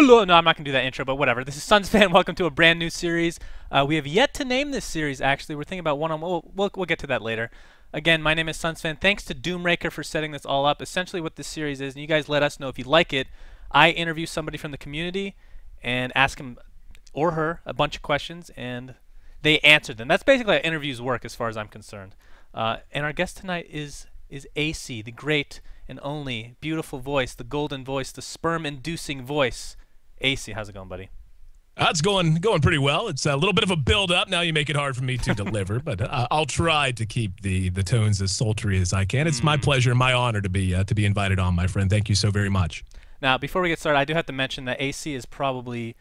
No, I'm not going to do that intro, but whatever. This is SUNSfan. Welcome to a brand new series. We have yet to name this series, actually. We're thinking about one-on-one. We'll get to that later. Again, my name is SUNSfan. Thanks to Doomraker for setting this all up. Essentially what this series is, and you guys let us know if you like it, I interview somebody from the community and ask him or her a bunch of questions, and they answer them. That's basically how interviews work as far as I'm concerned. And our guest tonight is Ayesee, the great and only beautiful voice, the golden voice, the sperm-inducing voice. Ayesee, how's it going, buddy? It's going pretty well. It's a little bit of a build-up. Now you make it hard for me to deliver, but I'll try to keep the tones as sultry as I can. It's my pleasure and my honor to be invited on, my friend. Thank you so very much. Now, before we get started, I do have to mention that Ayesee is probably,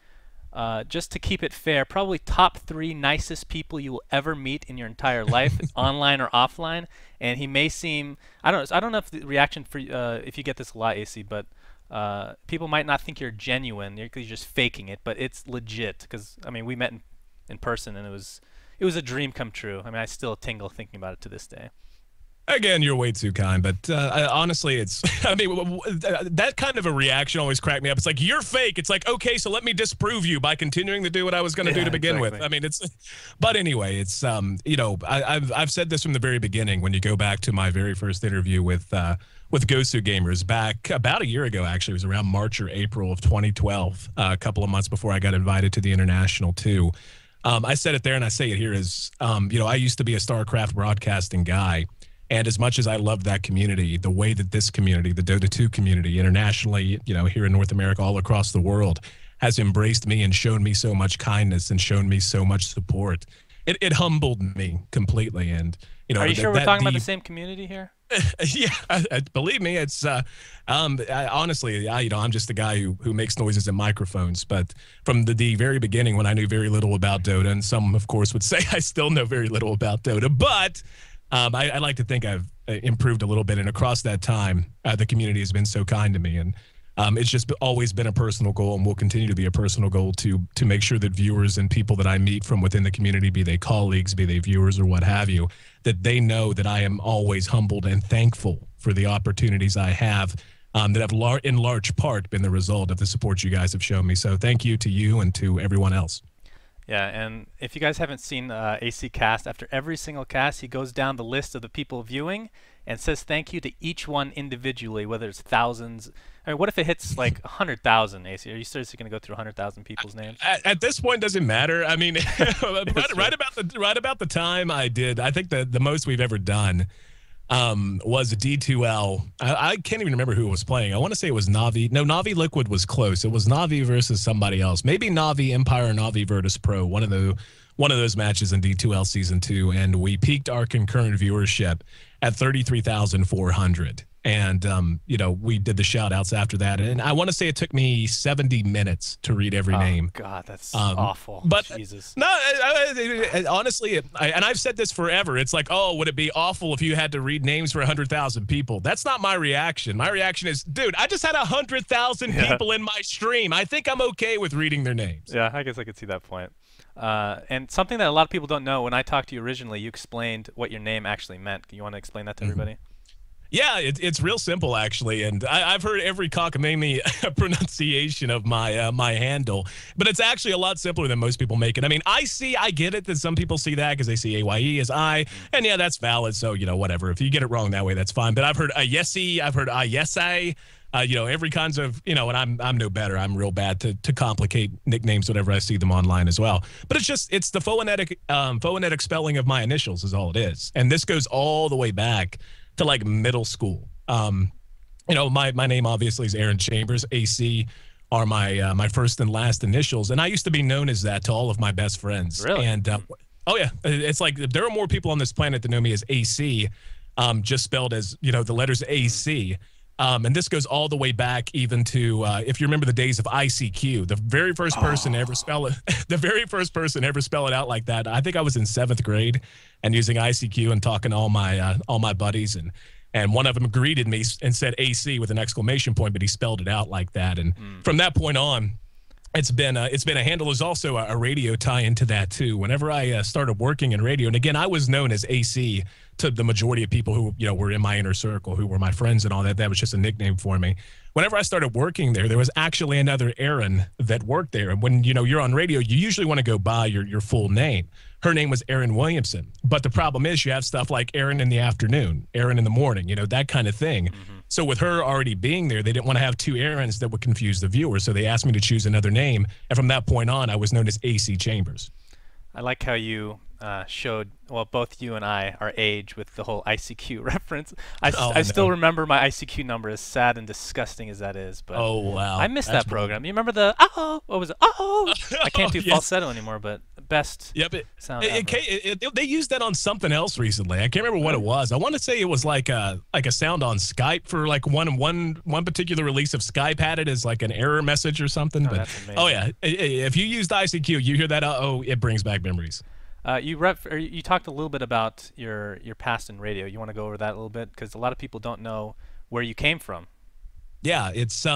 just to keep it fair, probably top 3 nicest people you will ever meet in your entire life, online or offline. And he may seem, I don't know if the reaction for if you get this a lot, Ayesee, but people might not think you're genuine. You're just faking it, but it's legit. Because I mean, we met in person, and it was a dream come true. I mean, I still tingle thinking about it to this day. Again, you're way too kind, but honestly, it's, I mean, that kind of a reaction always cracked me up. It's like, you're fake. It's like, okay, so let me disprove you by continuing to do what I was going to do to begin with. I mean, but anyway, it's, you know, I've said this from the very beginning. When you go back to my very first interview with Gosu Gamers back about a year ago, actually, it was around March or April of 2012, a couple of months before I got invited to the International too. I said it there, and I say it here is, you know, I used to be a StarCraft broadcasting guy. And as much as I love that community, the way that this community, the Dota 2 community, internationally, you know, here in North America, all across the world, has embraced me and shown me so much kindness and shown me so much support, it humbled me completely. And, you know, are you sure we're talking about the same community here? Yeah, believe me, it's honestly, you know, I'm just the guy who makes noises and microphones. But from the very beginning, when I knew very little about Dota, and some, of course, would say I still know very little about Dota, but I like to think I've improved a little bit, and across that time, the community has been so kind to me, and it's just always been a personal goal, and will continue to be a personal goal to make sure that viewers and people that I meet from within the community, be they colleagues, be they viewers, or what have you, that they know that I am always humbled and thankful for the opportunities I have that have in large part been the result of the support you guys have shown me. So thank you to you and to everyone else. Yeah, and if you guys haven't seen Ayesee cast, after every single cast, he goes down the list of the people viewing and says thank you to each one individually, whether it's thousands. I mean, what if it hits like 100,000, Ayesee? Are you seriously going to go through 100,000 people's names? At this point, doesn't matter. I mean, right about the time I did, I think the most we've ever done was a D2L. I can't even remember who was playing. I want to say it was Na'Vi. No, Na'Vi Liquid was close. It was Na'Vi versus somebody else. Maybe Na'Vi Empire or Na'Vi Virtus Pro. One of those matches in D2L Season 2, and we peaked our concurrent viewership at 33,400. And, you know, we did the shout-outs after that. And I want to say it took me 70 minutes to read every name. Oh, God, that's awful. But Jesus. No, honestly, and I've said this forever. It's like, oh, would it be awful if you had to read names for 100,000 people? That's not my reaction. My reaction is, dude, I just had 100,000 people in my stream. I think I'm okay with reading their names. Yeah, I guess I could see that point. And something that a lot of people don't know, when I talked to you originally, you explained what your name actually meant. You want to explain that to everybody? Yeah, it's real simple, actually, and I've heard every cockamamie pronunciation of my handle, but it's actually a lot simpler than most people make it. I mean, I get it that some people see that because they see AYE as I, and yeah, that's valid, so, you know, whatever. If you get it wrong that way, that's fine, but I've heard Ayesee, I've heard Ayesee, you know, every kinds of, you know, and I'm no better. I'm real bad to complicate nicknames whenever I see them online as well. But it's the phonetic spelling of my initials is all it is, and this goes all the way back to like middle school. You know, my name obviously is Aaron Chambers. AC are my first and last initials, and I used to be known as that to all of my best friends. Really? And oh yeah, it's like there are more people on this planet that know me as AC, just spelled as, you know, the letters AC. And this goes all the way back even to if you remember the days of ICQ, the very first person to ever spell it, the very first person to ever spell it out like that. I think I was in 7th grade and using ICQ and talking to all my buddies, and one of them greeted me and said AC with an exclamation point, but he spelled it out like that. And from that point on, it's been a handle. There's also a radio tie into that too. Whenever I started working in radio, and again, I was known as AC to the majority of people who, were in my inner circle, who were my friends and all that, that was just a nickname for me. Whenever I started working there was actually another Erin that worked there. And when, you're on radio, you usually want to go by your full name. Her name was Erin Williamson. But the problem is you have stuff like Erin in the afternoon, Erin in the morning, that kind of thing. Mm-hmm. So with her already being there, they didn't want to have two Erins that would confuse the viewer. So they asked me to choose another name. And from that point on, I was known as Ayesee Chambers. I like how you showed, well, both you and I, our age with the whole ICQ reference. I still remember my ICQ number, as sad and disgusting as that is. But oh, wow. I missed that program. You remember the, what was it? I can't do falsetto anymore, but best sound ever. They used that on something else recently. I can't remember what it was. I want to say it was like a sound on Skype for like one particular release of Skype had it as like an error message or something. Oh, that's amazing. If you used ICQ, you hear that, it brings back memories. You talked a little bit about your past in radio. You want to go over that a little bit, because a lot of people don't know where you came from. Yeah, it's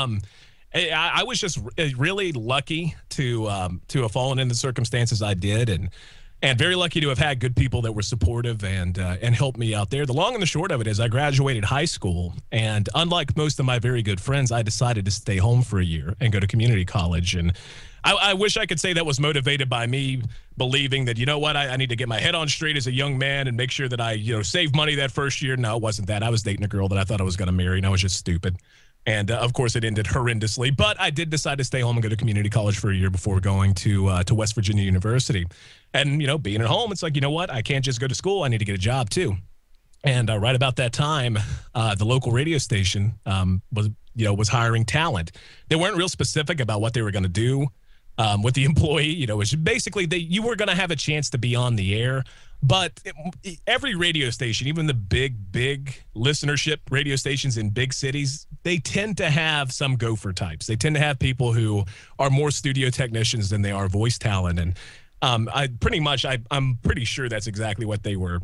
I was just really lucky to have fallen in the circumstances I did, and very lucky to have had good people that were supportive and helped me out there. The long and the short of it is I graduated high school, and unlike most of my very good friends, I decided to stay home for a year and go to community college. And I wish I could say that was motivated by me believing that, I need to get my head on straight as a young man and make sure that I, save money that first year. No, it wasn't that. I was dating a girl that I thought I was going to marry, and I was just stupid. And, of course, it ended horrendously. But I did decide to stay home and go to community college for a year before going to West Virginia University. And, being at home, it's like, I can't just go to school. I need to get a job, too. And right about that time, the local radio station was hiring talent. They weren't real specific about what they were going to do with the employee. It was basically you were going to have a chance to be on the air. But every radio station, even the big listenership radio stations in big cities, they tend to have some gopher types. They tend to have people who are more studio technicians than they are voice talent. And I'm pretty sure that's exactly what they were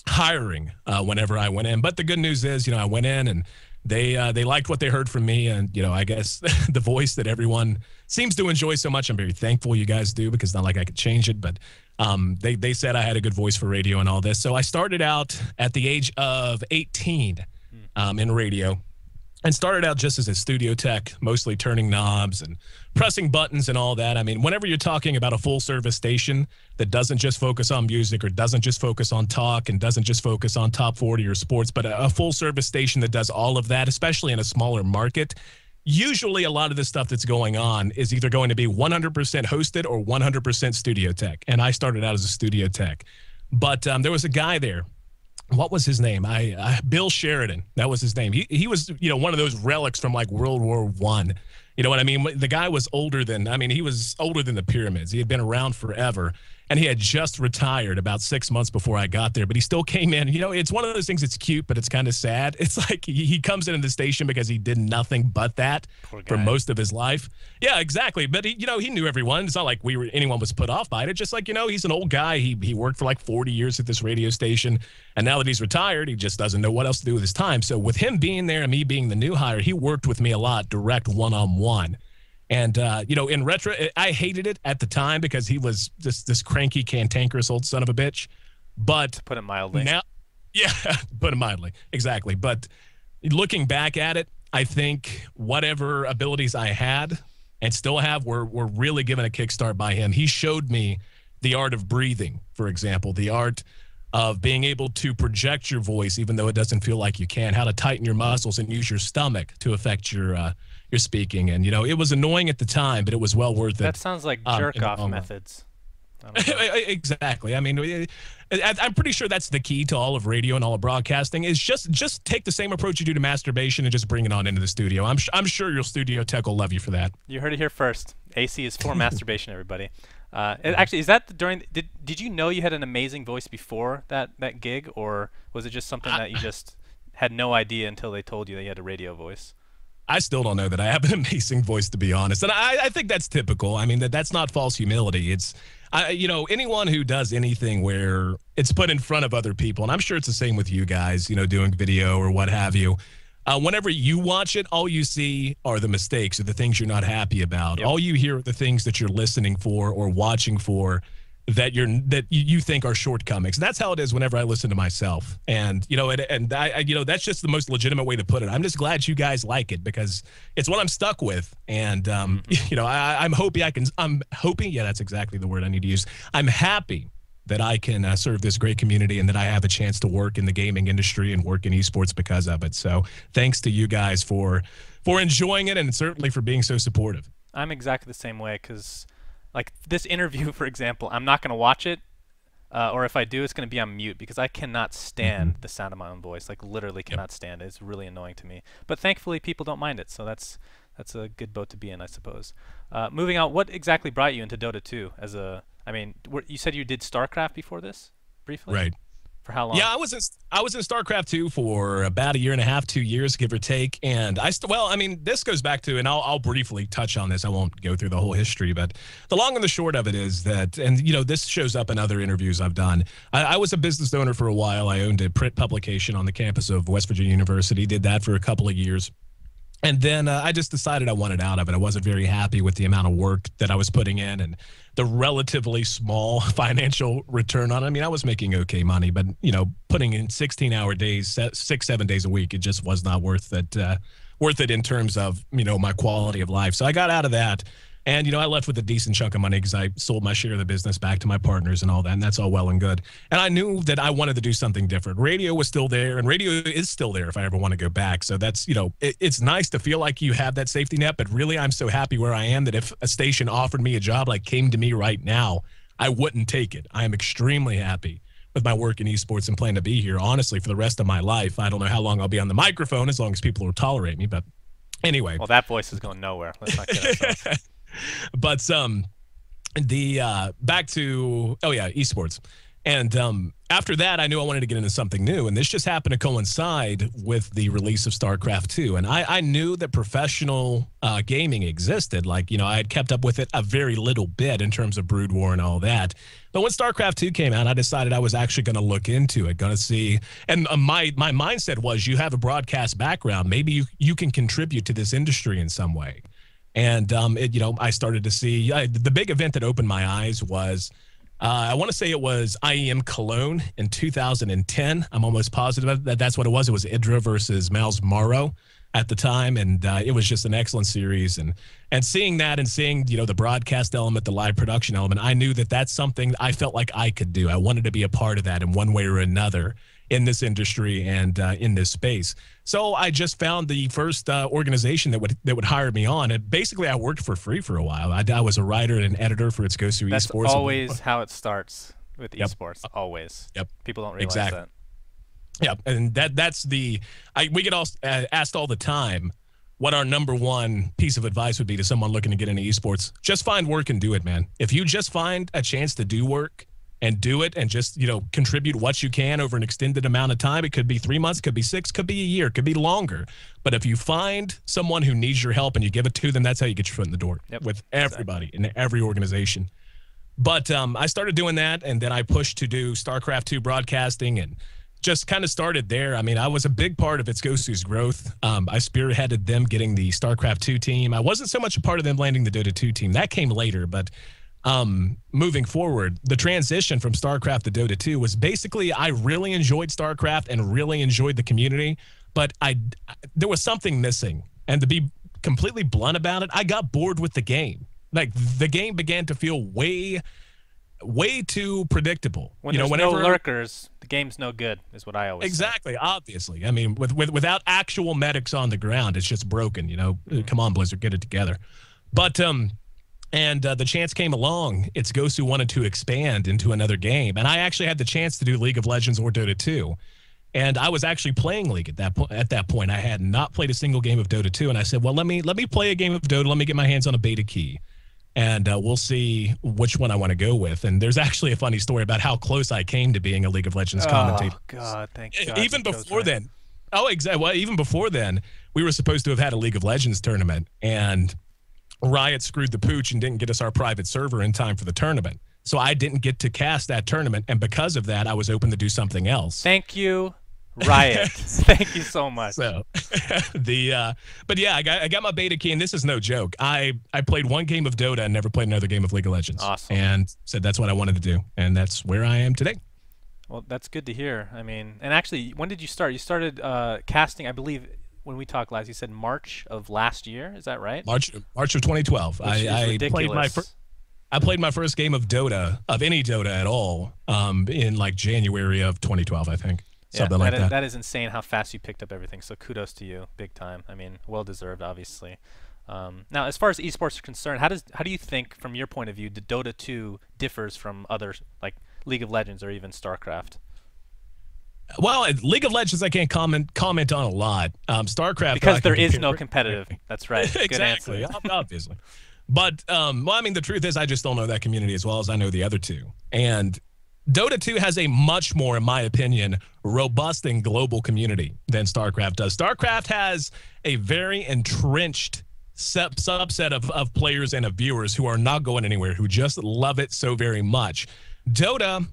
hiring whenever I went in. But the good news is, I went in and they liked what they heard from me. And, I guess the voice that everyone seems to enjoy so much, I'm very thankful you guys do, because it's not like I could change it. But they said I had a good voice for radio and all this. So I started out at the age of 18 in radio, and started out just as a studio tech, mostly turning knobs and pressing buttons and all that. I mean, whenever you're talking about a full-service station that doesn't just focus on music or doesn't just focus on talk and doesn't just focus on top 40 or sports, but a full-service station that does all of that, especially in a smaller market, usually a lot of the stuff that's going on is either going to be 100% hosted or 100% studio tech. And I started out as a studio tech. But there was a guy there. What was his name? Bill Sheridan. That was his name. He was, one of those relics from like World War I. You know what I mean? The guy was he was older than the pyramids. He had been around forever, and he had just retired about 6 months before I got there, but he still came in. It's one of those things that's cute, but it's kind of sad. It's like he comes into the station because he did nothing but that for most of his life. Yeah, exactly. But he knew everyone. It's not like anyone was put off by it. It's just like, he's an old guy. He worked for like 40 years at this radio station, and now that he's retired, he just doesn't know what else to do with his time. So with him being there and me being the new hire, he worked with me a lot, direct one-on-one. And, in retro, I hated it at the time because he was this cranky, cantankerous old son of a bitch. But to put it mildly. Now, yeah, put it mildly. Exactly. But looking back at it, I think whatever abilities I had and still have were really given a kickstart by him. He showed me the art of breathing, for example, the art of being able to project your voice even though it doesn't feel like you can, how to tighten your muscles and use your stomach to affect your speaking. And, it was annoying at the time, but it was well worth it. That sounds like jerk-off methods. Exactly. I mean, I'm pretty sure that's the key to all of radio and all of broadcasting is just take the same approach you do to masturbation and just bring it on into the studio. I'm sure your studio tech will love you for that. You heard it here first. Ayesee is for masturbation, everybody. Actually, is that did you know you had an amazing voice before that gig, or was it just something that you just had no idea until they told you that you had a radio voice? I still don't know that I have an amazing voice, to be honest. And I think that's typical. I mean, that's not false humility. It's, anyone who does anything where it's put in front of other people, and I'm sure it's the same with you guys, doing video or what have you. Whenever you watch it, all you see are the mistakes or the things you're not happy about. Yep. All you hear are the things that you're listening for or watching for. that you think are shortcomings. That's how it is whenever I listen to myself. And I that's just the most legitimate way to put it. I'm just glad you guys like it because it's what I'm stuck with. And I'm hoping, yeah, that's exactly the word I need to use. I'm happy that I can serve this great community and that I have a chance to work in the gaming industry and work in esports because of it. So thanks to you guys for enjoying it and certainly for being so supportive. I'm exactly the same way because, like this interview, for example, I'm not going to watch it, or if I do, it's going to be on mute because I cannot stand the sound of my own voice. Like literally cannot stand it. It's really annoying to me. But thankfully, people don't mind it, so that's a good boat to be in, I suppose. Moving on, what exactly brought you into Dota 2? You said you did StarCraft before this, briefly. Right. For how long? Yeah, I was in StarCraft 2 for about a year and a half, 2 years, give or take. And this goes back to, and I'll briefly touch on this. I won't go through the whole history, but the long and the short of it is that, and this shows up in other interviews I've done. I was a business owner for a while. I owned a print publication on the campus of West Virginia University. Did that for a couple of years. And then I just decided I wanted out of it. I wasn't very happy with the amount of work that I was putting in and the relatively small financial return on it. I mean, I was making okay money, but, putting in 16-hour days, 6-7 days a week, it just was not worth it in terms of, my quality of life. So I got out of that. And, I left with a decent chunk of money because I sold my share of the business back to my partners and all that. And that's all well and good. And I knew that I wanted to do something different. Radio was still there, and radio is still there if I ever want to go back. So that's, it's nice to feel like you have that safety net. But really, I'm so happy where I am that if a station offered me a job like came to me right now, I wouldn't take it. I am extremely happy with my work in esports and plan to be here, honestly, for the rest of my life. I don't know how long I'll be on the microphone, as long as people will tolerate me. But anyway. Well, that voice is going nowhere. Let's not get ourselves. But back to esports, and after that I knew I wanted to get into something new, and this just happened to coincide with the release of StarCraft 2. And I knew that professional gaming existed. Like, I had kept up with it a very little bit in terms of Brood War and all that. But when StarCraft 2 came out, I decided I was actually going to look into it, going to see. And my mindset was, you have a broadcast background, maybe you can contribute to this industry in some way. And, I started to see the big event that opened my eyes was, I want to say it was IEM Cologne in 2010. I'm almost positive that that's what it was. It was Idra versus Miles Morrow at the time. And it was just an excellent series. And seeing that and seeing, the broadcast element, the live production element, I knew that that's something I felt like I could do. I wanted to be a part of that in one way or another in this industry and in this space. So I just found the first organization that would hire me on. And basically, I worked for free for a while. I was a writer and an editor for its Gosu That's Esports. That's always how it starts with esports. Always. Yep. People don't realize that. Yeah, and that's we get asked all the time what our number one piece of advice would be to someone looking to get into esports. Just find work and do it, man. If you just find a chance to do work and do it and just, contribute what you can over an extended amount of time. It could be 3 months, could be 6, could be a year, could be longer. But if you find someone who needs your help and you give it to them, that's how you get your foot in the door with everybody in every organization. But I started doing that, and then I pushed to do StarCraft 2 broadcasting and just kind of started there. I mean, I was a big part of its Gosu's growth. I spearheaded them getting the StarCraft 2 team. I wasn't so much a part of them landing the Dota 2 team. That came later, but moving forward, the transition from StarCraft to Dota 2 was basically I really enjoyed StarCraft and really enjoyed the community, but there was something missing. And to be completely blunt about it, I got bored with the game. Like, the game began to feel way too predictable. When there's no lurkers, the game's no good, is what I always say. Exactly, obviously. I mean, without actual medics on the ground, it's just broken, Come on, Blizzard, get it together. But and the chance came along. It's Gosu wanted to expand into another game, and I actually had the chance to do League of Legends or Dota 2. And I was actually playing League at that point. I had not played a single game of Dota 2, and I said, well, let me play a game of Dota. Let me get my hands on a beta key, and we'll see which one I want to go with. And there's actually a funny story about how close I came to being a League of Legends commentator. Oh, God, thank God. Even before then. Oh, exactly. Well, even before then, we were supposed to have had a League of Legends tournament, and Riot screwed the pooch and didn't get us our private server in time for the tournament. So I didn't get to cast that tournament, and because of that, I was open to do something else. Thank you. Riot. Thank you so much. So but yeah, I got my beta key, and this is no joke. I played one game of Dota and never played another game of League of Legends. Awesome. And said that's what I wanted to do, and that's where I am today. Well, that's good to hear. I mean, and actually, when did you start? You started casting, I believe, when we talked last. You said March of last year. Is that right? March of 2012. I played my first game of Dota, of any Dota at all, in like January of 2012, I think. Something like that. That is insane how fast you picked up everything. So kudos to you, big time. I mean, well deserved, obviously. Now, as far as esports are concerned, how do you think, from your point of view, the Dota 2 differs from other like League of Legends or even StarCraft? Well, League of Legends I can't comment on a lot. StarCraft, because there is no competitive. That's right. Exactly. Good answer. Obviously. But well, I mean, the truth is, I just don't know that community as well as I know the other two. And Dota 2 has a much more, in my opinion, robust and global community than StarCraft does. StarCraft has a very entrenched subset of players and of viewers who are not going anywhere, who just love it so very much. Dota,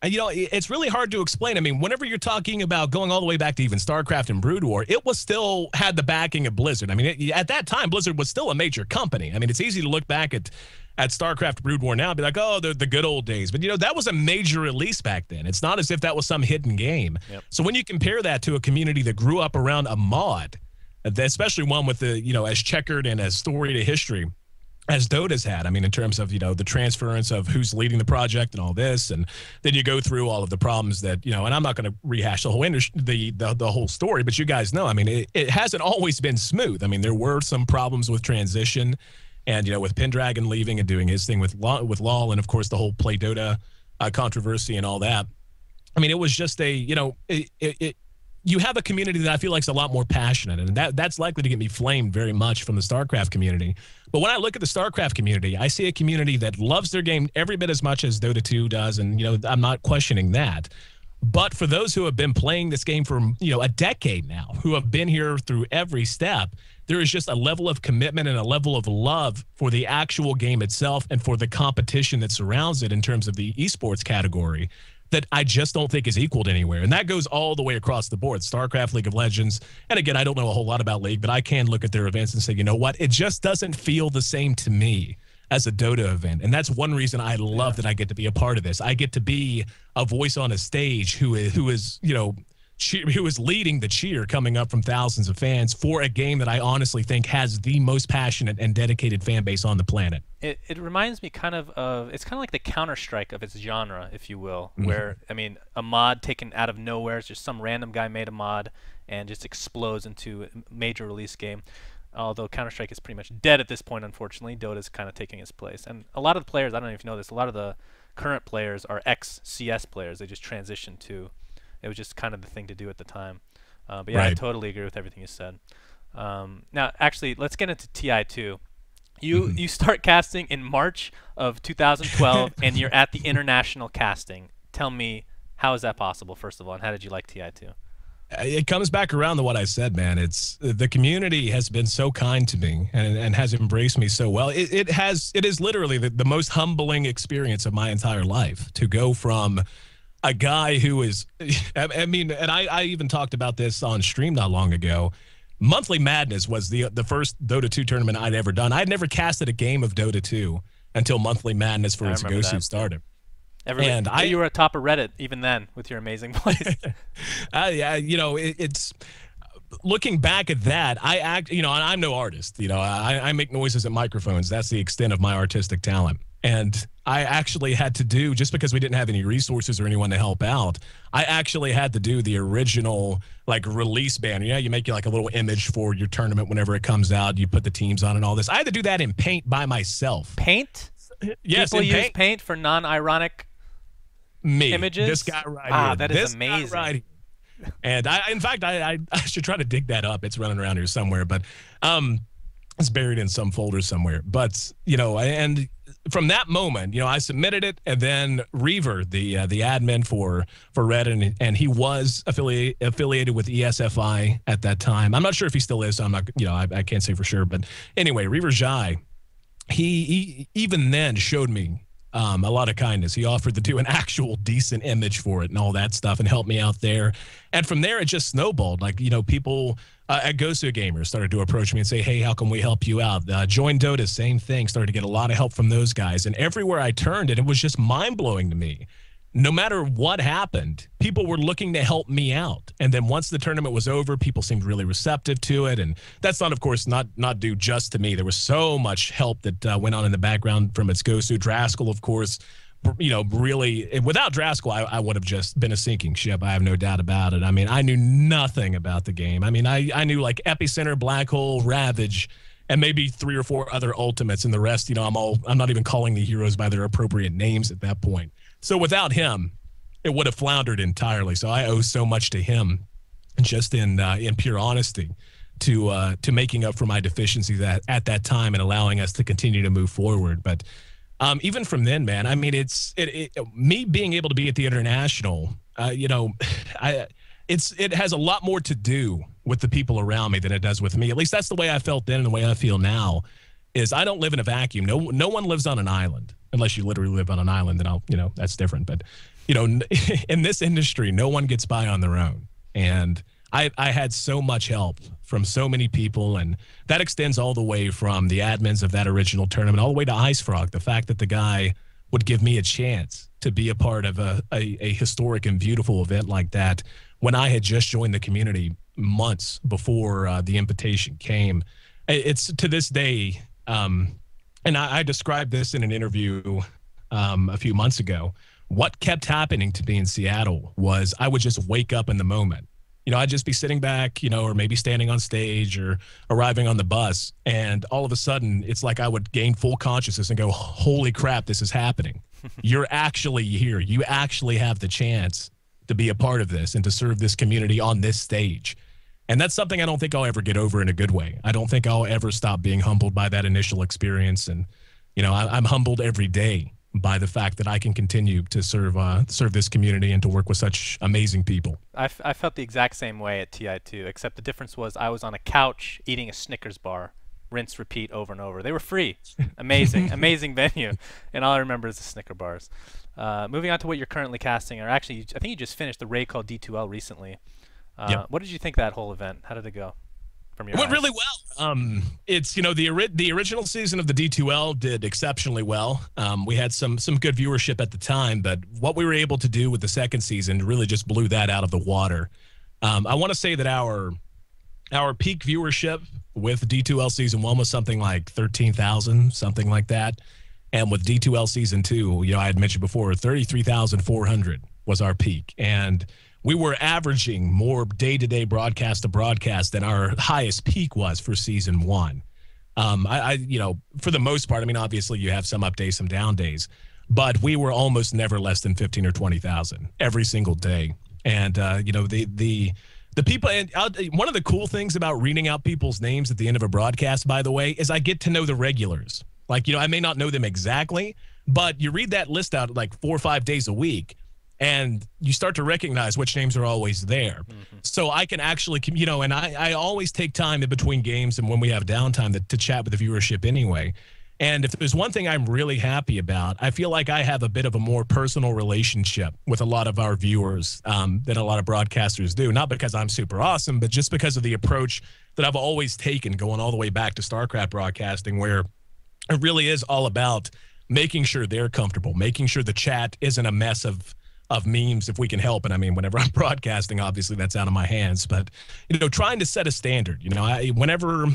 you know, it's really hard to explain. I mean, whenever you're talking about going all the way back to even StarCraft and Brood War, it was still had the backing of Blizzard. I mean, at that time, Blizzard was still a major company. I mean, it's easy to look back at StarCraft Brood War now and be like, oh, the good old days. But, you know, that was a major release back then. It's not as if that was some hidden game. Yep. So when you compare that to a community that grew up around a mod, especially one with the, you know, as checkered and as storied a history as Dota's had, I mean, in terms of, you know, the transference of who's leading the project and all this, and then you go through all of the problems that, you know, and I'm not going to rehash the whole the whole story, but you guys know, I mean, it hasn't always been smooth. I mean, there were some problems with transition, and, you know, with Pendragon leaving and doing his thing with LoL, and of course the whole Play Dota controversy and all that. I mean, it was just a, you know, you have a community that I feel like is a lot more passionate, and that's likely to get me flamed very much from the StarCraft community. But when I look at the StarCraft community, I see a community that loves their game every bit as much as Dota 2 does, and, you know, I'm not questioning that. But for those who have been playing this game for, you know, a decade now, who have been here through every step, there is just a level of commitment and a level of love for the actual game itself and for the competition that surrounds it in terms of the esports category that I just don't think is equaled anywhere. And that goes all the way across the board. StarCraft, League of Legends. And again, I don't know a whole lot about League, but I can look at their events and say, you know what? It just doesn't feel the same to me as a Dota event. And that's one reason I love that I get to be a part of this. I get to be a voice on a stage who is, you know, who is leading the cheer coming up from thousands of fans for a game that I honestly think has the most passionate and dedicated fan base on the planet. It reminds me kind of it's kind of like the Counter-Strike of its genre, if you will, where, I mean, a mod taken out of nowhere, it's just some random guy made a mod and just explodes into a major release game. Although Counter-Strike is pretty much dead at this point, unfortunately, Dota's kind of taking its place. And a lot of the players, I don't know if you know this, a lot of the current players are ex-CS players. They just transitioned to, it was just kind of the thing to do at the time. But yeah, right. I totally agree with everything you said. Now, actually, let's get into TI2. You start casting in March of 2012, and you're at the international casting. Tell me, how is that possible, first of all, and how did you like TI2? It comes back around to what I said, man. It's the community has been so kind to me and has embraced me so well. It is literally the most humbling experience of my entire life to go from a guy who is, I mean, and I even talked about this on stream not long ago. Monthly Madness was the first Dota 2 tournament I'd ever done. I'd never casted a game of Dota 2 until Monthly Madness for its Gosu started. And you were at top of Reddit even then with your amazing voice. Yeah, you know, it's looking back at that. You know, I'm no artist. You know, I make noises at microphones. That's the extent of my artistic talent. And I actually had to do, just because we didn't have any resources or anyone to help out, I actually had to do the original like release banner. Yeah, you make like a little image for your tournament whenever it comes out. You put the teams on and all this. I had to do that in Paint by myself. Paint? Yes, people use Paint for non-ironic images? This guy right here. That is amazing. Right here. And in fact, I should try to dig that up. It's running around here somewhere, but it's buried in some folder somewhere. But, you know, and from that moment, you know, I submitted it, and then Reaver, the admin for Reddit, and he was affiliated with ESFI at that time. I'm not sure if he still is, so I'm not, you know, I can't say for sure. But anyway, Reaver Jai, he even then showed me a lot of kindness. He offered to do an actual decent image for it and all that stuff and help me out there. And from there, it just snowballed. Like, people at Gosu Gamers started to approach me and say, hey, how can we help you out? Join Dota, same thing. Started to get a lot of help from those guys. And everywhere I turned, it was just mind-blowing to me. No matter what happened, people were looking to help me out. And then once the tournament was over, people seemed really receptive to it. And that's not, of course, not due just to me. There was so much help that went on in the background from its Gosu. Draskell, of course, really, without Draskell, I would have just been a sinking ship. I have no doubt about it. I mean, I knew nothing about the game. I mean, I knew like Epicenter, Black Hole, Ravage, and maybe 3 or 4 other ultimates. And the rest, I'm not even calling the heroes by their appropriate names at that point. So without him, it would have floundered entirely. So I owe so much to him, just in pure honesty, to making up for my deficiencies at that time and allowing us to continue to move forward. But even from then, man, I mean, me being able to be at the International, it has a lot more to do with the people around me than it does with me. At least that's the way I felt then, and the way I feel now is I don't live in a vacuum. No one lives on an island. Unless you literally live on an island, then that's different. But, in this industry, no one gets by on their own. And I had so much help from so many people, and that extends all the way from the admins of that original tournament all the way to Ice Frog. The fact that the guy would give me a chance to be a part of a historic and beautiful event like that when I had just joined the community months before the invitation came. It's to this day, and I described this in an interview a few months ago. What kept happening to me in Seattle was I would just wake up in the moment. I'd just be sitting back, or maybe standing on stage or arriving on the bus. And all of a sudden, it's like I would gain full consciousness and go, holy crap, this is happening. You're actually here. You actually have the chance to be a part of this and to serve this community on this stage. And that's something I don't think I'll ever get over in a good way. I don't think I'll ever stop being humbled by that initial experience. And, I'm humbled every day by the fact that I can continue to serve this community and to work with such amazing people. I felt the exact same way at TI2, except the difference was I was on a couch eating a Snickers bar, rinse, repeat over and over. They were free. Amazing, amazing venue. And all I remember is the Snicker bars. Moving on to what you're currently casting, or actually, I think you just finished the raid called D2L recently. Yep. What did you think that whole event? How did it go? From your It went eyes? really well. It's the original season of the D2L did exceptionally well. We had some good viewership at the time, but what we were able to do with the second season really just blew that out of the water. I want to say that our peak viewership with D2L season 1 was something like 13,000, something like that. And with D2L season 2, I had mentioned before, 33,400 was our peak. And we were averaging more day-to-day broadcast to broadcast than our highest peak was for season 1. For the most part, obviously you have some up days, some down days, but we were almost never less than 15 or 20,000 every single day. And, the people, and one of the cool things about reading out people's names at the end of a broadcast, by the way, is I get to know the regulars. Like, I may not know them exactly, but you read that list out like 4 or 5 days a week, and you start to recognize which names are always there. Mm-hmm. So I can actually, and I always take time in between games and when we have downtime to chat with the viewership anyway. And if there's one thing I'm really happy about, I feel like I have a bit of a more personal relationship with a lot of our viewers than a lot of broadcasters do. Not because I'm super awesome, but just because of the approach that I've always taken going all the way back to StarCraft broadcasting, where it really is all about making sure they're comfortable, making sure the chat isn't a mess of memes if we can help. And whenever I'm broadcasting, obviously that's out of my hands, but trying to set a standard. Whenever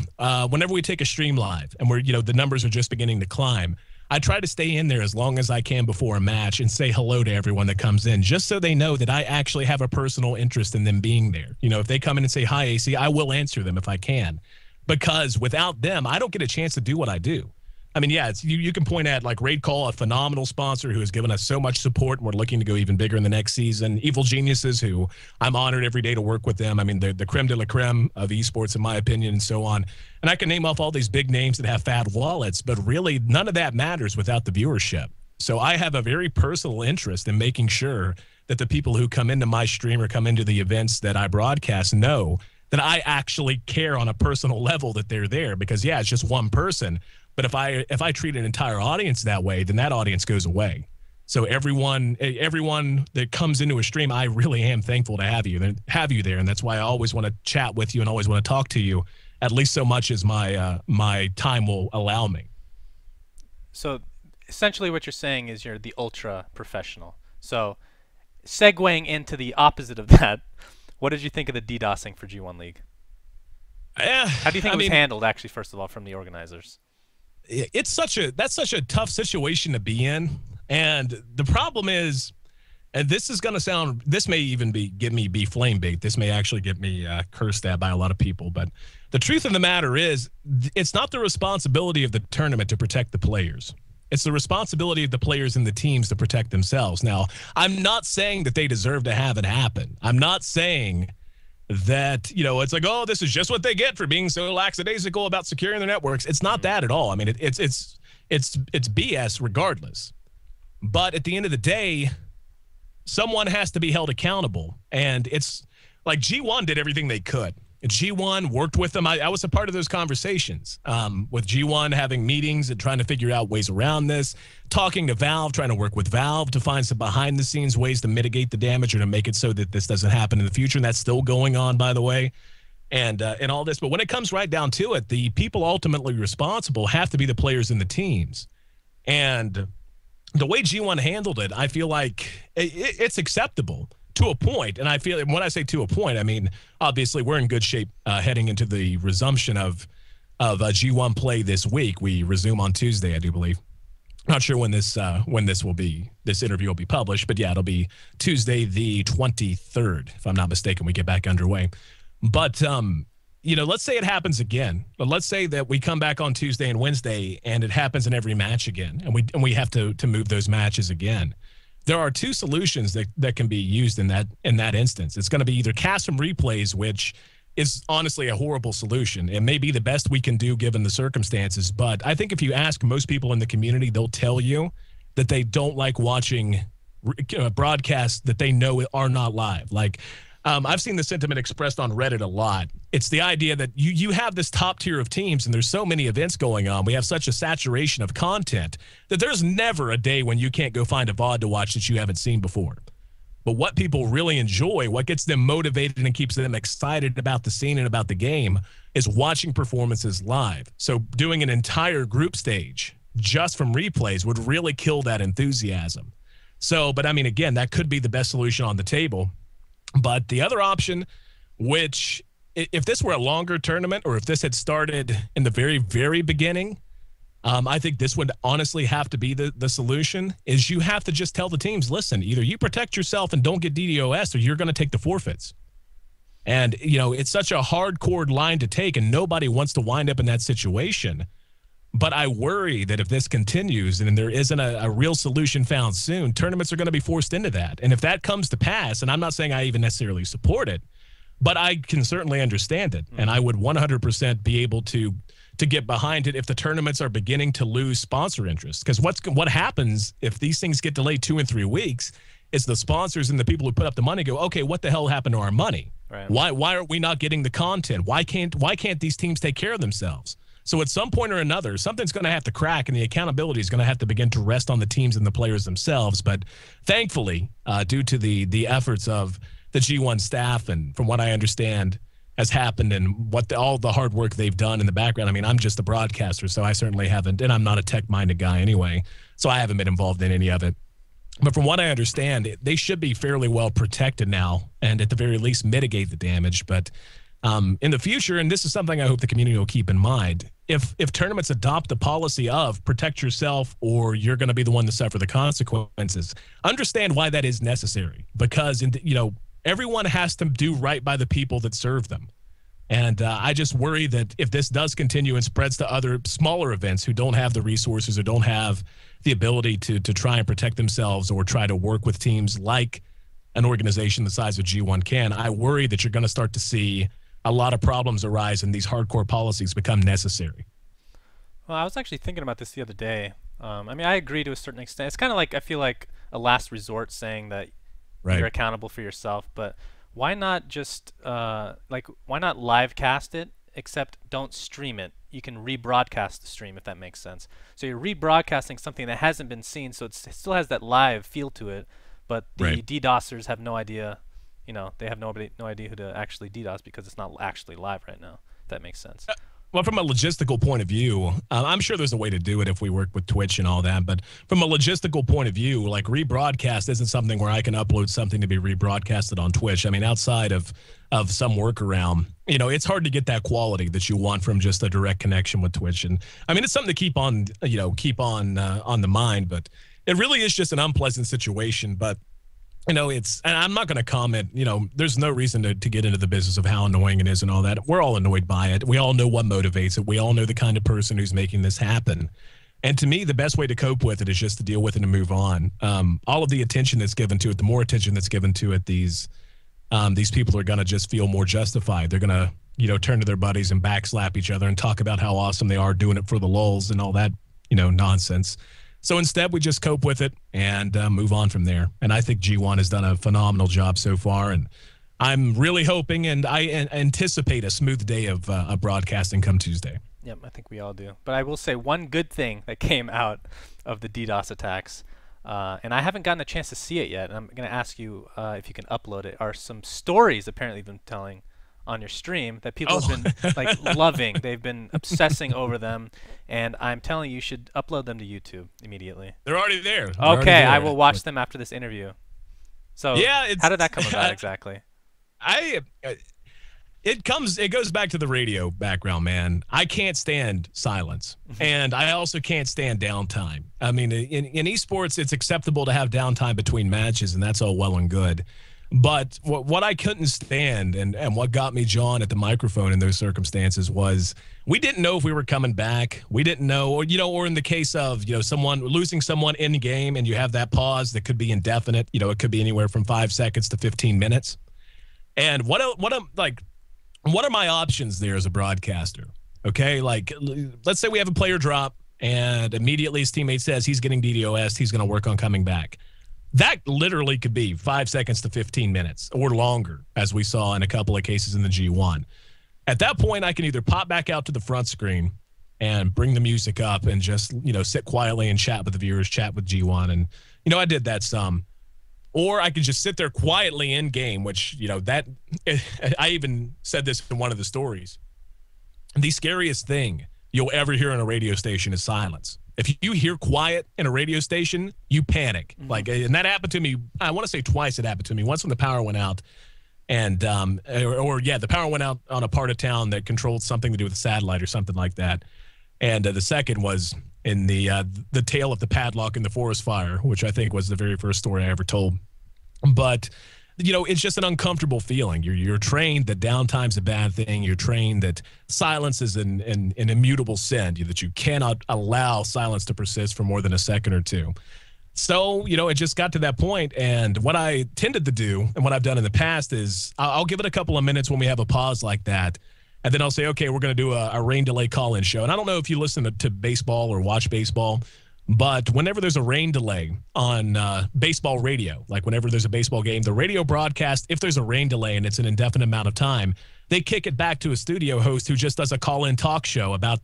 we take a stream live and we're the numbers are just beginning to climb, I try to stay in there as long as I can before a match and say hello to everyone that comes in, just so they know that I actually have a personal interest in them being there. If they come in and say hi, Ayesee, I will answer them if I can, because without them I don't get a chance to do what I do. You can point at like Raid Call, a phenomenal sponsor who has given us so much support, and we're looking to go even bigger in the next season. Evil Geniuses, who I'm honored every day to work with them. They're the creme de la creme of esports, in my opinion, and so on. And I can name off all these big names that have fat wallets, but really none of that matters without the viewership. So I have a very personal interest in making sure that the people who come into my stream or come into the events that I broadcast know that I actually care on a personal level that they're there, because it's just one person, But if I treat an entire audience that way, then that audience goes away. So everyone that comes into a stream, I really am thankful to have you there, and that's why I always want to chat with you and always want to talk to you, at least so much as my time will allow me. So essentially what you're saying is you're the ultra professional. So segueing into the opposite of that, what did you think of the DDoSing for G1 League? How do you think it was handled, actually, first of all, from the organizers? That's such a tough situation to be in. And the problem is, and this may even get me flame bait. This may actually get me cursed at by a lot of people. But the truth of the matter is, it's not the responsibility of the tournament to protect the players. It's the responsibility of the players and the teams to protect themselves. Now, I'm not saying that they deserve to have it happen. I'm not saying that, it's like, oh, this is just what they get for being so lackadaisical about securing their networks. It's not that at all. I mean, it's BS regardless. But at the end of the day, someone has to be held accountable. And it's like G1 did everything they could. G1 worked with them. I was a part of those conversations with G1, having meetings and trying to figure out ways around this, talking to Valve, trying to work with Valve to find some behind-the-scenes ways to mitigate the damage or to make it so that this doesn't happen in the future. And that's still going on, by the way, and all this. But when it comes right down to it, the people ultimately responsible have to be the players and the teams. And the way G1 handled it, I feel like it's acceptable to a point. And I feel, when I say to a point, I mean, obviously we're in good shape heading into the resumption of G1 play this week. We resume on Tuesday, I do believe. Not sure when this interview will be published, but yeah, it'll be Tuesday the 23rd, if I'm not mistaken. We get back underway. But let's say it happens again. But let's say that we come back on Tuesday and Wednesday, and it happens in every match again, and we have to move those matches again. There are two solutions that can be used in that instance. It's going to be either cast from replays, which is honestly a horrible solution. It may be the best we can do given the circumstances, but I think if you ask most people in the community, they'll tell you that they don't like watching broadcasts that they know are not live. Like, I've seen the sentiment expressed on Reddit a lot. It's the idea that you have this top tier of teams and there's so many events going on. We have such a saturation of content that there's never a day when you can't go find a VOD to watch that you haven't seen before. But what people really enjoy, what gets them motivated and keeps them excited about the scene and about the game, is watching performances live. So doing an entire group stage just from replays would really kill that enthusiasm. So, but I mean, again, that could be the best solution on the table. But the other option, which if this were a longer tournament or if this had started in the very, very beginning, I think this would honestly have to be the solution, is you have to just tell the teams, listen, either you protect yourself and don't get DDoS or you're going to take the forfeits. And, it's such a hardcore line to take and nobody wants to wind up in that situation. But I worry that if this continues and there isn't a real solution found soon, tournaments are going to be forced into that. And if that comes to pass, and I'm not saying I even necessarily support it, but I can certainly understand it. And I would 100% be able to get behind it if the tournaments are beginning to lose sponsor interest. Because what happens if these things get delayed 2 and 3 weeks is the sponsors and the people who put up the money go, okay, what the hell happened to our money? Right. Why are we not getting the content? Why can't these teams take care of themselves? So at some point or another, something's going to have to crack, and the accountability is going to have to begin to rest on the teams and the players themselves. But thankfully, due to the efforts of the G1 staff, and from what I understand has happened and all the hard work they've done in the background, I mean, I'm just a broadcaster, so I certainly haven't, and I'm not a tech-minded guy anyway, so I haven't been involved in any of it. But from what I understand, they should be fairly well protected now, and at the very least mitigate the damage. But in the future, and this is something I hope the community will keep in mind, if tournaments adopt the policy of protect yourself or you're going to be the one to suffer the consequences, understand why that is necessary. Because, everyone has to do right by the people that serve them. And I just worry that if this does continue and spreads to other smaller events who don't have the resources or don't have the ability to try and protect themselves or try to work with teams like an organization the size of G1 can, I worry that you're going to start to see a lot of problems arise and these hardcore policies become necessary. Well, I was actually thinking about this the other day. I mean, I agree to a certain extent. It's kind of like, I feel like a last resort saying that you're accountable for yourself, but why not just why not live cast it except don't stream it. You can rebroadcast the stream, if that makes sense. So you're rebroadcasting something that hasn't been seen, so it still has that live feel to it, but the DDoSers have no idea, you know, they have no idea who to actually DDoS because it's not actually live right now, if that makes sense. Well, from a logistical point of view, I'm sure there's a way to do it if we work with Twitch and all that. But from a logistical point of view, like rebroadcast isn't something where I can upload something to be rebroadcasted on Twitch. I mean, outside of some workaround, you know, it's hard to get that quality that you want from just a direct connection with Twitch. And I mean, it's something to keep on the mind. But it really is just an unpleasant situation. But you know, and I'm not going to comment, you know, there's no reason to get into the business of how annoying it is and all that. We're all annoyed by it. We all know what motivates it. We all know the kind of person who's making this happen. And to me, the best way to cope with it is just to deal with it and move on. All of the attention that's given to it, the more attention that's given to it, these people are going to just feel more justified. They're going to, you know, turn to their buddies and backslap each other and talk about how awesome they are doing it for the lulz and all that, you know, nonsense. So instead, we just cope with it and move on from there. And I think G1 has done a phenomenal job so far. And I'm really hoping and I anticipate a smooth day of broadcasting come Tuesday. Yep, I think we all do. But I will say one good thing that came out of the DDoS attacks, and I haven't gotten a chance to see it yet, and I'm going to ask you if you can upload it, are some stories apparently you've been telling on your stream that people have been like loving. They've been obsessing over them, and I'm telling you should upload them to YouTube immediately. They're already there. Okay, I will watch them after this interview. So yeah, how did that come about exactly? It goes back to the radio background, man. I can't stand silence, and I also can't stand downtime. I mean, in esports, it's acceptable to have downtime between matches, and that's all well and good. But what I couldn't stand and what got me John at the microphone in those circumstances was we didn't know if we were coming back. We didn't know, or, you know, or in the case of, you know, someone losing someone in game and you have that pause that could be indefinite. You know, it could be anywhere from 5 seconds to 15 minutes. And what are my options there as a broadcaster? Okay, like let's say we have a player drop and immediately his teammate says he's getting DDoS, he's going to work on coming back. That literally could be 5 seconds to 15 minutes or longer, as we saw in a couple of cases in the G1. At that point, I can either pop back out to the front screen and bring the music up and just, you know, sit quietly and chat with the viewers, chat with G1. And, you know, I did that some. Or I could just sit there quietly in game, which, you know, that I even said this in one of the stories. The scariest thing you'll ever hear on a radio station is silence. If you hear quiet in a radio station, you panic. Like, and that happened to me. I want to say twice it happened to me. Once when the power went out, and the power went out on a part of town that controlled something to do with a satellite or something like that. And the second was in the tale of the padlock in the forest fire, which I think was the very first story I ever told. But you know, it's just an uncomfortable feeling. You're trained that downtime's a bad thing. You're trained that silence is an immutable sin, that you cannot allow silence to persist for more than a second or two. So, you know, it just got to that point. And what I tended to do and what I've done in the past is I'll give it a couple of minutes when we have a pause like that. And then I'll say, okay, we're going to do a rain delay call-in show. And I don't know if you listen to baseball or watch baseball, but whenever there's a rain delay on baseball radio, like whenever there's a baseball game, the radio broadcast, if there's a rain delay and it's an indefinite amount of time, they kick it back to a studio host who just does a call-in talk show about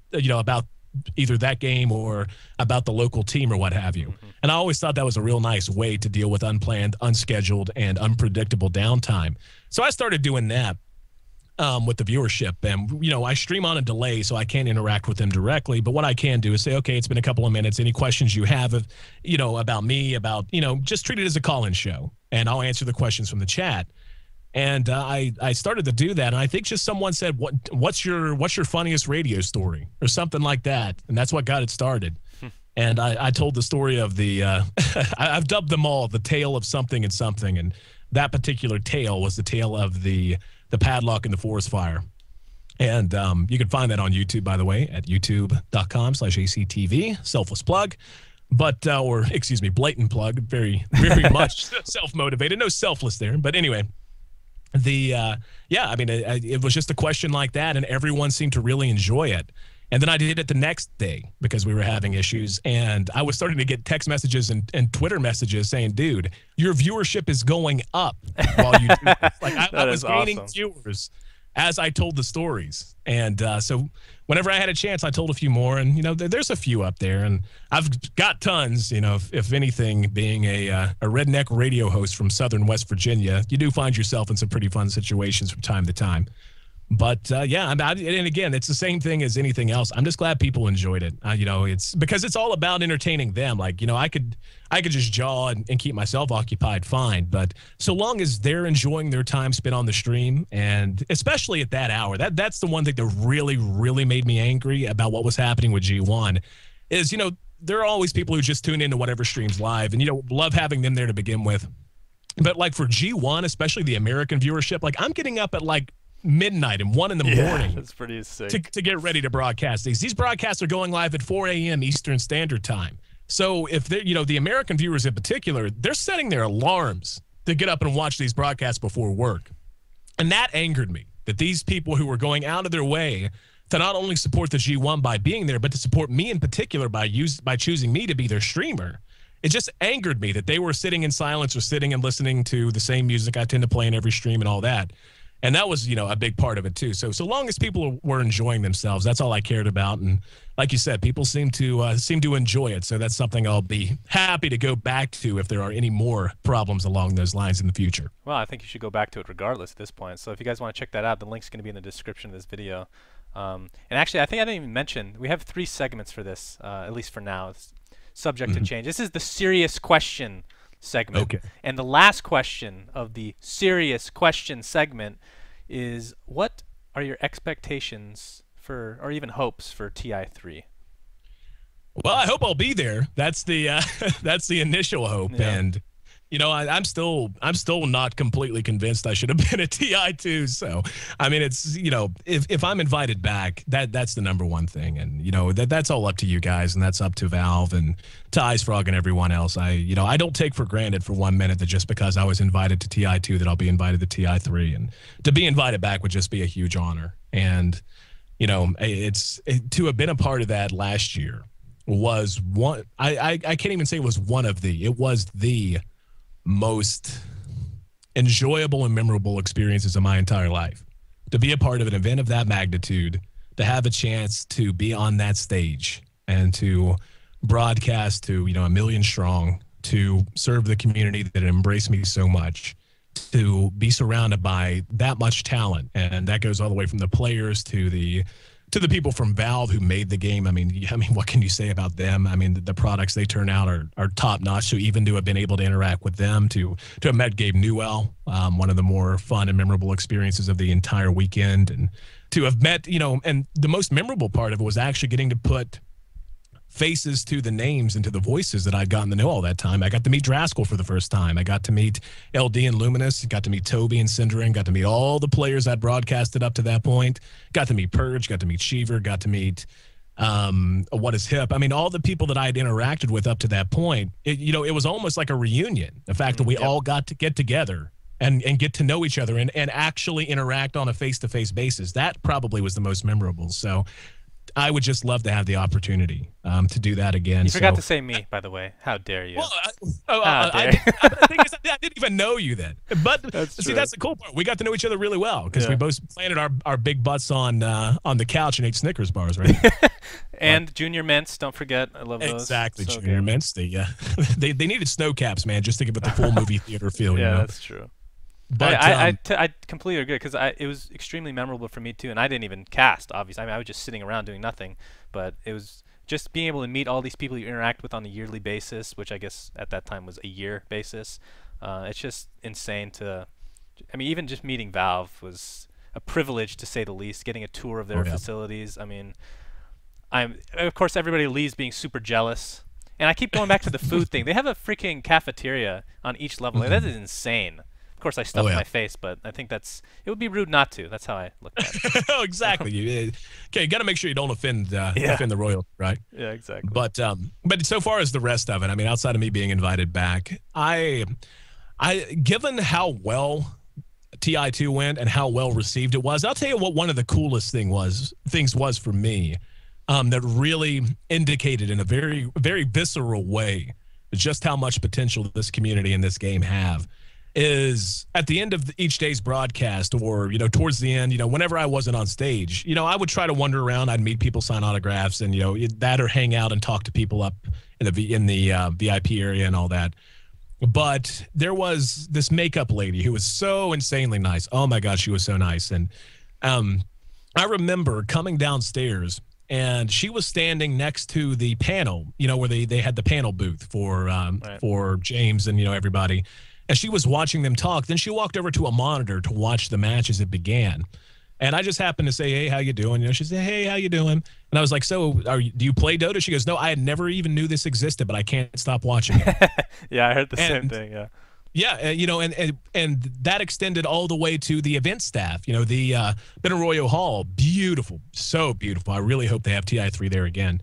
either that game or about the local team or what have you. And I always thought that was a real nice way to deal with unplanned, unscheduled, and unpredictable downtime. So I started doing that. With the viewership, and you know, I stream on a delay, so I can't interact with them directly. But what I can do is say, okay, it's been a couple of minutes. Any questions you have, about me, just treat it as a call-in show, and I'll answer the questions from the chat. And I started to do that, and I think just someone said, "What's your funniest radio story?" or something like that, and that's what got it started. And I told the story of the I've dubbed them all the tale of something and something, and that particular tale was the tale of the padlock in the forest fire. And you can find that on YouTube, by the way, at youtube.com/ACTV, selfless plug, blatant plug, very, very much self-motivated, no selfless there. But anyway, it was just a question like that, and everyone seemed to really enjoy it. And then I did it the next day because we were having issues, and I was starting to get text messages and Twitter messages saying, dude, your viewership is going up while you do this. Like I was gaining viewers as I told the stories. And so whenever I had a chance, I told a few more. And, there's a few up there. And I've got tons, if anything, being a redneck radio host from southern West Virginia, you do find yourself in some pretty fun situations from time to time. But, and again, it's the same thing as anything else. I'm just glad people enjoyed it. It's because it's all about entertaining them. Like, I could just jaw and keep myself occupied fine. But so long as they're enjoying their time spent on the stream, and especially at that hour, that's the one thing that really, really made me angry about what was happening with G1 is, there are always people who just tune into whatever streams live and, love having them there to begin with. But like for G1, especially the American viewership, like I'm getting up at like midnight and 1 in the morning. That's pretty sick. To get ready to broadcast these. These broadcasts are going live at 4 a.m. Eastern Standard Time. So if they're, the American viewers in particular, they're setting their alarms to get up and watch these broadcasts before work. And that angered me, that these people who were going out of their way to not only support the G1 by being there, but to support me in particular by choosing me to be their streamer. It just angered me that they were sitting in silence or sitting and listening to the same music I tend to play in every stream and all that. And that was, a big part of it, too. So long as people were enjoying themselves, that's all I cared about. And like you said, people seem to enjoy it. So that's something I'll be happy to go back to if there are any more problems along those lines in the future. Well, I think you should go back to it regardless at this point. So if you guys want to check that out, the link's going to be in the description of this video. And actually, I think I didn't even mention, we have 3 segments for this, at least for now. It's subject to change. This is the serious question segment. Okay. And the last question of the serious question segment is, what are your expectations for, or even hopes for TI3? Well, I hope I'll be there. That's the that's the initial hope. Yeah. And I'm still not completely convinced I should have been at TI2. So, I mean, it's, if I'm invited back, that's the number one thing. And, that's all up to you guys, and that's up to Valve and to IceFrog and everyone else. I don't take for granted for 1 minute that just because I was invited to TI2 that I'll be invited to TI3. And to be invited back would just be a huge honor. And, to have been a part of that last year was one, I can't even say it was one of the, it was the most enjoyable and memorable experiences of my entire life. To be a part of an event of that magnitude, to have a chance to be on that stage and to broadcast to, 1 million strong, to serve the community that embraced me so much, to be surrounded by that much talent. And that goes all the way from the players to the people from Valve who made the game. I mean, what can you say about them? I mean, the products they turn out are top notch. So even to have been able to interact with them, to have met Gabe Newell, one of the more fun and memorable experiences of the entire weekend, and to have met, and the most memorable part of it was actually getting to put faces to the names and to the voices that I'd gotten to know all that time. I got to meet Draskell for the first time. I got to meet LD and Luminous, got to meet Toby and Synderen, got to meet all the players I'd broadcasted up to that point, got to meet Purge, got to meet Sheever, got to meet What Is Hip. I mean, all the people that I had interacted with up to that point, it was almost like a reunion. The fact that we all got to get together and get to know each other and actually interact on a face-to-face basis. That probably was the most memorable. So I would just love to have the opportunity to do that again. You forgot to say me, by the way. How dare you? Well, I didn't even know you then. But that's the cool part. We got to know each other really well because we both planted our big butts on the couch and ate Snickers bars, right? And Junior Mints, don't forget. I love those. Exactly, so Junior Mints. They needed snow caps, man, just to give it the full movie theater feel. Yeah, that's true. But I completely agree, because it was extremely memorable for me too, and I didn't even cast, obviously. I mean, I was just sitting around doing nothing, but it was just being able to meet all these people you interact with on a yearly basis, which I guess at that time was a year basis. It's just insane I mean, even just meeting Valve was a privilege, to say the least, getting a tour of their facilities. I mean, of course, everybody leaves being super jealous. And I keep going back to the food thing. They have a freaking cafeteria on each level. Like, that is insane. Of course, I stuff my face, but I think it would be rude not to. That's how I look at it. Oh, exactly. You got to make sure you don't offend the royal, right? Yeah, exactly. But so far as the rest of it, I mean, outside of me being invited back, I given how well TI2 went and how well received it was, I'll tell you what one of the coolest things was for me, that really indicated in a very, very visceral way just how much potential this community and this game have. is at the end of each day's broadcast, or towards the end, whenever I wasn't on stage, I would try to wander around. I'd meet people, sign autographs, and that, or hang out and talk to people up in the VIP area and all that. But there was this makeup lady who was so insanely nice. Oh my God, she was so nice. And I remember coming downstairs, and she was standing next to the panel, where they had the panel booth for James and everybody. And she was watching them talk. Then she walked over to a monitor to watch the match as it began. And I just happened to say, "Hey, how you doing?" She said, "Hey, how you doing?" And I was like, "So, do you play Dota?" She goes, "No, I had never even knew this existed, but I can't stop watching it." Yeah, I heard the same thing. Yeah. Yeah, and that extended all the way to the event staff. The Benaroyo Hall, beautiful, so beautiful. I really hope they have TI3 there again.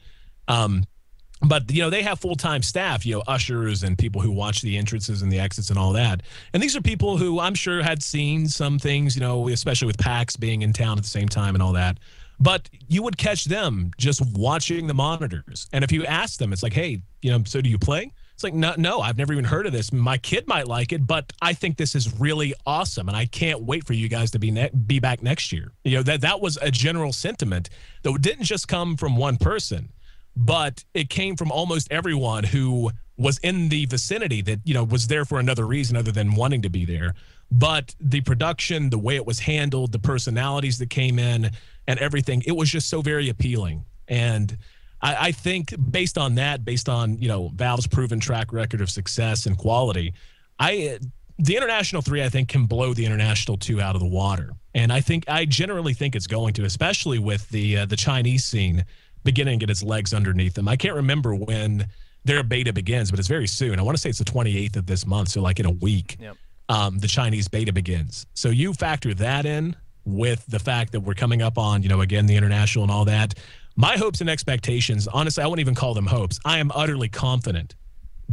But, they have full-time staff, ushers and people who watch the entrances and the exits and all that. And these are people who I'm sure had seen some things, especially with PAX being in town at the same time and all that. But you would catch them just watching the monitors. And if you ask them, it's like, "Hey, so do you play?" It's like, no, I've never even heard of this. My kid might like it, but I think this is really awesome, and I can't wait for you guys to be back next year. That was a general sentiment that didn't just come from one person, but it came from almost everyone who was in the vicinity that, was there for another reason other than wanting to be there. But the production, the way it was handled, the personalities that came in and everything, it was just so very appealing. And I think based on Valve's proven track record of success and quality, the International 3, I think, can blow the International 2 out of the water. And I generally think it's going to, especially with the Chinese scene beginning to get its legs underneath them. I can't remember when their beta begins, but it's very soon. I want to say it's the 28th of this month, so like in a week, Yep. The Chinese beta begins. So you factor that in with the fact that we're coming up on, again, the International and all that. My hopes and expectations, honestly, I wouldn't even call them hopes. I am utterly confident,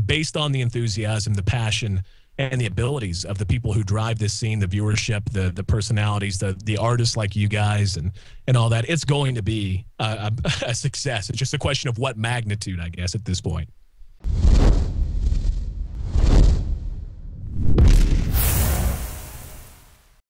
based on the enthusiasm, the passion, and the abilities of the people who drive this scene, the viewership, the personalities, the artists like you guys and all that. It's going to be a success. It's just a question of what magnitude, I guess, at this point.